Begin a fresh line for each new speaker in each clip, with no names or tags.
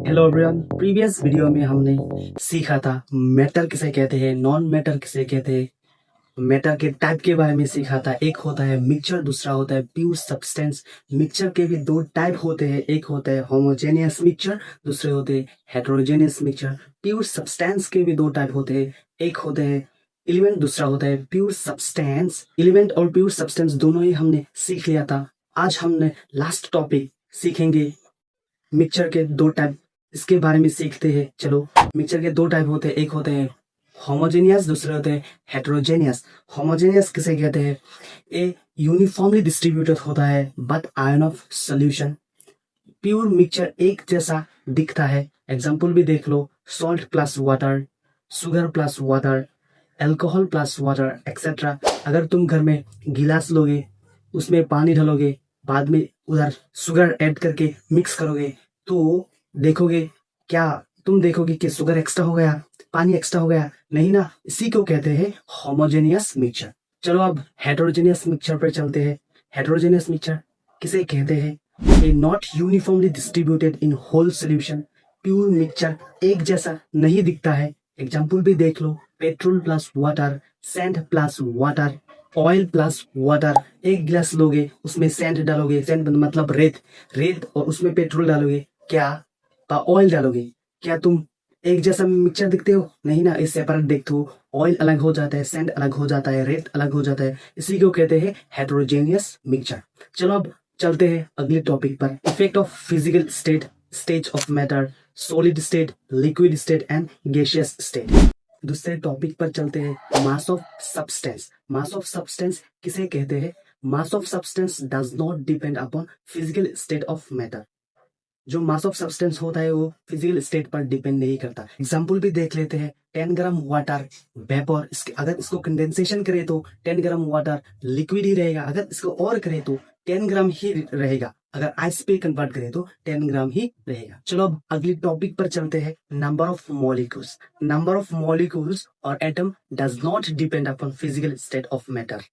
Hello everyone, previous video में हमने सीखा था मैटर किसे कहते हैं, नॉन मैटर किसे कहते हैं। मैटर के टाइप के बारे में सीखा था। एक होता है मिक्सचर, दूसरा होता है प्योर सब्सटेंस। मिक्सचर के भी दो टाइप होते हैं, एक होता है होमोजेनियस मिक्सचर, दूसरे होते हैं हेटेरोजेनियस मिक्सचर। प्योर सब्सटेंस के भी दो टाइप होते हैं, एक होते हैं एलिमेंट, दूसरा होता है प्योर सब्सटेंस। एलिमेंट और प्योर सब्सटेंस दोनों ही हमने सीख लिया था। आज हमने लास्ट टॉपिक सीखेंगे मिक्सचर के दो टाइप, इसके बारे में सीखते हैं। चलो, मिक्सचर के दो टाइप होते हैं, एक होते हैं होमोजेनियस, दूसरे होते हैं हेटेरोजेनियस। होमोजेनियस किसे कहते हैं? ये यूनिफॉर्मली डिस्ट्रीब्यूटेड होता है but ion of solution. Pure mixture एक जैसा दिखता है। एग्जांपल भी देख लो, salt plus water, sugar plus water, alcohol plus water etcetera. अगर तुम घर में गिलास लोगे, उसमें पानी डालोगे, बाद में उधर शुगर ऐड करके मिक्स करोगे, तो देखोगे क्या तुम देखोगे कि शुगर एक्स्ट्रा हो गया, पानी एक्स्ट्रा हो गया? नहीं ना। इसी को कहते हैं होमोजेनियस मिक्सचर। चलो अब हेटेरोजेनियस मिक्सचर पर चलते हैं। हेटेरोजेनियस मिक्सचर किसे कहते हैं? A not uniformly distributed in whole solution. Pure mixture एक जैसा नहीं दिखता है। एग्जाम्पल भी देख लो, petrol plus water, sand plus water, oil plus water. एक गिलास लोगे, उसमें सैंड डालोगे, सैंड मतलब रेत और उसमें पेट्रोल डालोगे, क्या ऑयल डालोगे, क्या तुम एक जैसा मिक्सचर दिखते हो? नहीं ना, इस सेपरेट देखते हो। ऑयल अलग हो जाता है, सैंड अलग हो जाता है, रेत अलग हो जाता है। इसी को कहते हैं हेटेरोजेनियस मिक्सचर। चलो अब चलते हैं अगले टॉपिक पर। Effect of physical state, stage of matter, solid state, liquid state and gaseous state. दूसरे टॉपिक पर चलते हैं, mass of substance. Mass of substance किसे कहते हैं? Mass of substance does not depend upon physical state of matter. जो mass of substance होता है वो फिजिकल स्टेट पर डिपेंड नहीं करता। एग्जाम्पल भी देख लेते हैं, 10 ग्राम वाटर वेपर, अगर इसको कंडेंसेशन करे तो 10 ग्राम वाटर लिक्विड ही रहेगा। अगर इसको और करे तो 10 ग्राम ही रहेगा। अगर आइस पे कन्वर्ट करें तो 10 ग्राम ही रहेगा। चलो अब अगली टॉपिक पर चलते हैं, number of molecules. Number of molecules और atom does not depend upon physical state of matter.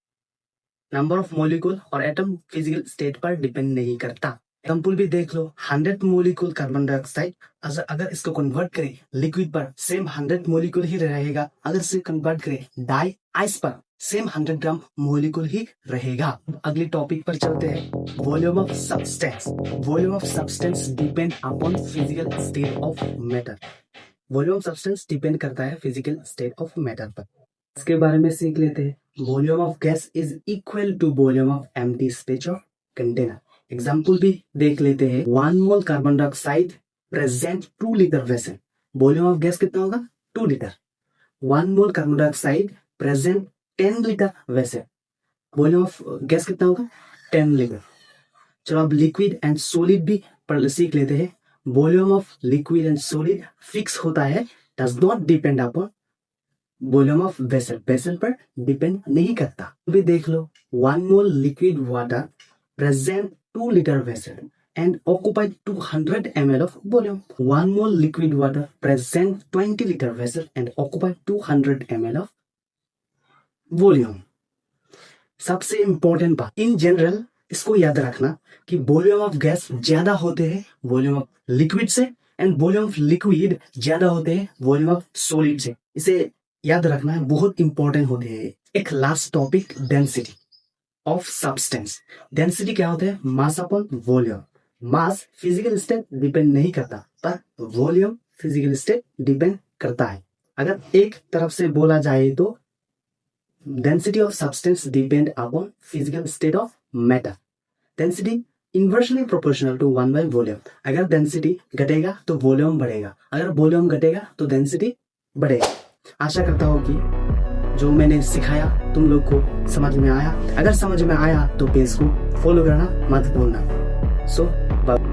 Number of molecule और एटम फिजिकल स्टेट पर डिपेंड नहीं करता। एग्जाम्पल भी देख लो, 100 मोलिक्यूल कार्बन डाइऑक्साइड, अगर इसको कन्वर्ट करें लिक्विड पर, सेम 100 मोलिक्यूल ही रहेगा। अगर इसे कन्वर्ट करें डाई आइस पर, सेम 100 ग्राम मोलिक्यूल ही रहेगा। अगले टॉपिक पर चलते हैं, volume of substance. Volume of substance depend upon physical state of matter. Volume of substance depend करता है फिजिकल स्टेट ऑफ मैटर पर। इसके बारे में सीख लेते हैं। Volume of gas is equal to volume of empty space of container. Example भी देख लेते हैं, 1 mole carbon dioxide present 2 litre vessel. Volume of gas कितना होगा? 2 litre. 1 mole carbon dioxide present 10 litre vessel. Volume of gas कितना होगा? 10 litre. चलो अब लिक्विड एंड सॉलिड भी सीख लेते हैं। Volume of liquid and solid fix होता है, does not depend upon volume of vessel. Vessel पर डिपेंड नहीं करता। भी देख लो, 1 मोल liquid water present 2 liter vessel and occupied 200 ml of volume. 1 mole liquid water present 20 liter vessel and occupied 200 ml of volume. सबसे important बात, in general इसको याद रखना कि वॉल्यूम ऑफ गैस ज्यादा होते हैं वॉल्यूम ऑफ लिक्विड से, एंड वॉल्यूम ऑफ लिक्विड ज्यादा होते हैं वॉल्यूम ऑफ सॉलिड से। इसे याद रखना है, बहुत इंपॉर्टेंट होते हैं। एक last topic, density of substance. Density क्या होता है? Mass upon volume. Mass physical state depend नहीं करता, पर वॉल्यूम फिजिकल स्टेट डिपेंड करता है। अगर एक तरफ से बोला जाए तो density of substance depend upon physical state of matter. Density inversely proportional to 1 by volume. अगर डेंसिटी घटेगा तो वॉल्यूम बढ़ेगा, अगर वॉल्यूम घटेगा तो डेंसिटी बढ़ेगा। आशा करता हूँ कि जो मैंने सिखाया तुम लोग को समझ में आया। अगर समझ में आया तो पेज को फॉलो करना मत भूलना। सो बाय।